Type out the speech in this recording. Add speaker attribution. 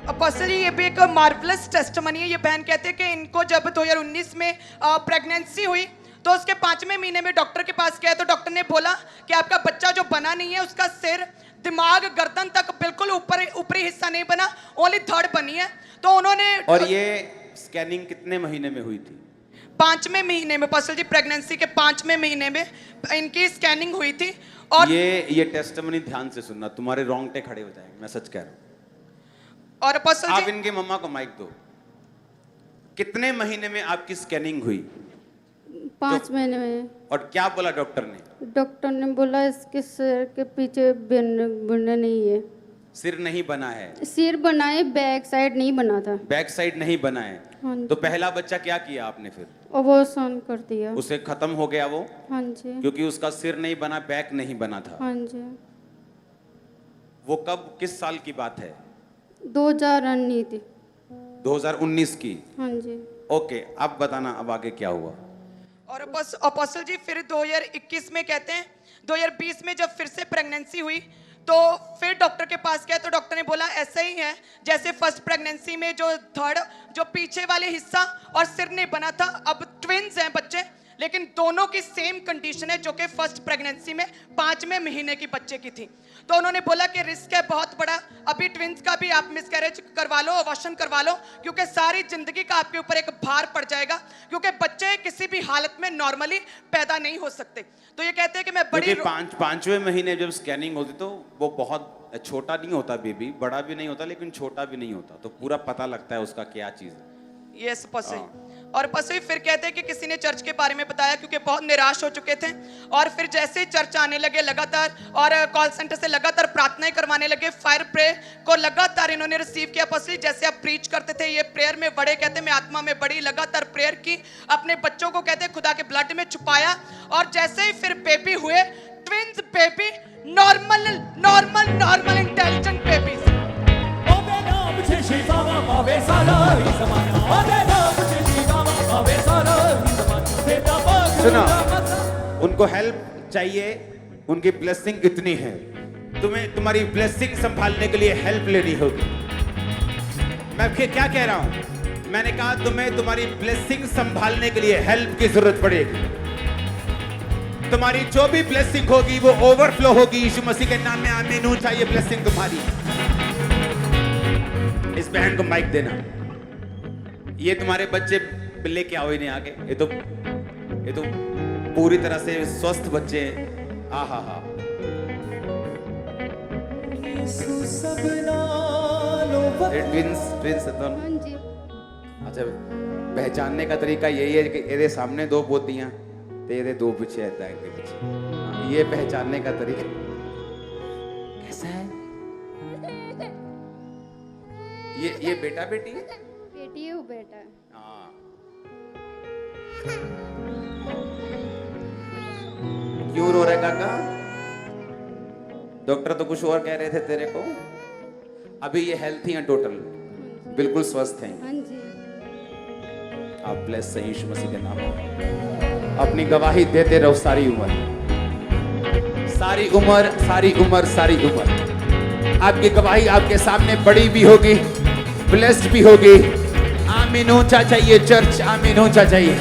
Speaker 1: Apostle जी, ये भी एक मार्वलस टेस्टिमनी है। ये बहन कहते हैं कि इनको जब 2019 में प्रेगनेंसी हुई तो उसके 5वें महीने में डॉक्टर के पास गया तो डॉक्टर ने बोला कि आपका बच्चा जो बना नहीं है, उसका सिर, दिमाग, गर्दन तक बिल्कुल ऊपरी हिस्सा नहीं बना, ओनली थर्ड बनी है। तो उन्होंने,
Speaker 2: और ये स्कैनिंग कितने महीने में हुई थी?
Speaker 1: 5वें महीने में अपोस्टल जी, प्रेगनेंसी के 5वें महीने में इनकी स्कैनिंग हुई थी। और
Speaker 2: ये टेस्टिमनी ध्यान से सुनना, तुम्हारे रोंगटे खड़े हो जाएंगे, मैं सच कह रहा हूं।
Speaker 1: और अपोस्टल
Speaker 2: आप
Speaker 1: जी,
Speaker 2: इनके मम्मा को माइक दो। कितने महीने में आपकी स्कैनिंग हुई?
Speaker 3: 5 महीने में।
Speaker 2: और क्या बोला डॉक्टर ने?
Speaker 3: डॉक्टर ने बोला इसके सिर के पीछे बुनने नहीं है।
Speaker 2: सिर नहीं बना है?
Speaker 3: सिर बना है, बैक साइड नहीं बना था।
Speaker 2: बैक साइड नहीं बना है?
Speaker 3: हाँ जी।
Speaker 2: तो पहला बच्चा क्या किया आपने फिर?
Speaker 3: अबॉर्शन कर दिया।
Speaker 2: उसे खत्म हो गया वो?
Speaker 3: हाँ जी।
Speaker 2: क्योंकि उसका सिर नहीं बना, बैक नहीं बना था।
Speaker 3: हाँ जी।
Speaker 2: वो कब, किस साल की बात है?
Speaker 3: 2019
Speaker 2: 2019 की।
Speaker 3: हाँ जी।
Speaker 2: ओके, अब बताना अब आगे क्या हुआ।
Speaker 1: और अपोस्टल जी, फिर 2021 में कहते हैं 2020 में जब फिर से प्रेगनेंसी हुई तो फिर डॉक्टर के पास गए तो डॉक्टर ने बोला ऐसा ही है जैसे फर्स्ट प्रेगनेंसी में जो थर्ड, जो पीछे वाले हिस्सा और सिर नहीं बना था। अब ट्विन्स हैं बच्चे, लेकिन दोनों की सेम कंडीशन है जो कि फर्स्ट प्रेगनेंसी में 5वें महीने की बच्चे की थी। तो उन्होंने बोला कि रिस्क है बहुत बड़ा, अभी ट्विन्स का भी आप मिसकैरेज करवा लो, अबॉर्शन करवा लो, क्योंकि सारी जिंदगी का आपके ऊपर एक भार पड़ जाएगा, क्योंकि बच्चे किसी भी हालत में नॉर्मली पैदा नहीं हो सकते। तो ये कहते हैं कि मैं बड़ी,
Speaker 2: 5वें महीने जब स्कैनिंग होती तो वो बहुत छोटा नहीं होता बेबी, बड़ा भी नहीं होता लेकिन छोटा भी नहीं होता, तो पूरा पता लगता है उसका क्या चीज है।
Speaker 1: यस पसई। और पसई फिर कहते हैं कि किसी ने चर्च के बारे में बताया क्योंकि बहुत निराश हो चुके थे, और फिर जैसे ही चर्च आने लगे लगातार और कॉल सेंटर से लगातार प्रार्थनाएं करवाने लगे, फायर प्रे को लगातार इन्होंने रिसीव किया। पसई जैसे आप प्रीच करते थे, ये प्रेयर में बड़े, कहते मैं आत्मा में बड़ी, लगातार प्रेयर की, अपने बच्चों को कहते खुदा के ब्लड में छुपाया, और जैसे ही फिर बेबी हुए, twins baby, normal normal normal intelligent babies.
Speaker 2: सुनो, उनको हेल्प चाहिए, उनकी ब्लेसिंग इतनी है, तुम्हें तुम्हारी ब्लेसिंग संभालने के लिए हेल्प लेनी होगी। मैं क्या कह रहा हूं? मैंने कहा तुम्हें तुम्हारी ब्लेसिंग संभालने के लिए हेल्प की जरूरत पड़ेगी। तुम्हारी जो भी ब्लेसिंग होगी वो ओवरफ्लो होगी यीशु मसीह के नाम में। आमीन हो चाहिए ब्लेसिंग तुम्हारी। इस बहन को माइक देना। ये तुम्हारे बच्चे लेके आओ इन्हें आगे। ये तो पूरी तरह से स्वस्थ बच्चे हैं। आहा हा। ट्विंस है दोनों?
Speaker 3: हाँ जी।
Speaker 2: अच्छा, पहचानने का तरीका यही है कि ये सामने 2 पोतियां, तेरे 2 पीछे रहता है इनके पीछे। ये पहचानने का तरीका कैसा है? ये बेटा बेटी है?
Speaker 3: बेटी है, वो बेटा है।
Speaker 2: हाँ। क्यों रो रहा है काका? डॉक्टर तो कुछ और कह रहे थे तेरे को। अभी ये हेल्थी हैं, टोटल बिल्कुल स्वस्थ हैं।
Speaker 3: हाँ जी।
Speaker 2: आप ब्लेस हैं यीशु मसीह के नाम में। अपनी गवाही देते रहो सारी उम्र, सारी उम्र, सारी उम्र, सारी उम्र। आपकी गवाही आपके सामने बड़ी भी होगी, ब्लेस्ड भी होगी। आमीन ऊंचा चाहिए चर्च, आमीन ऊंचा चाहिए।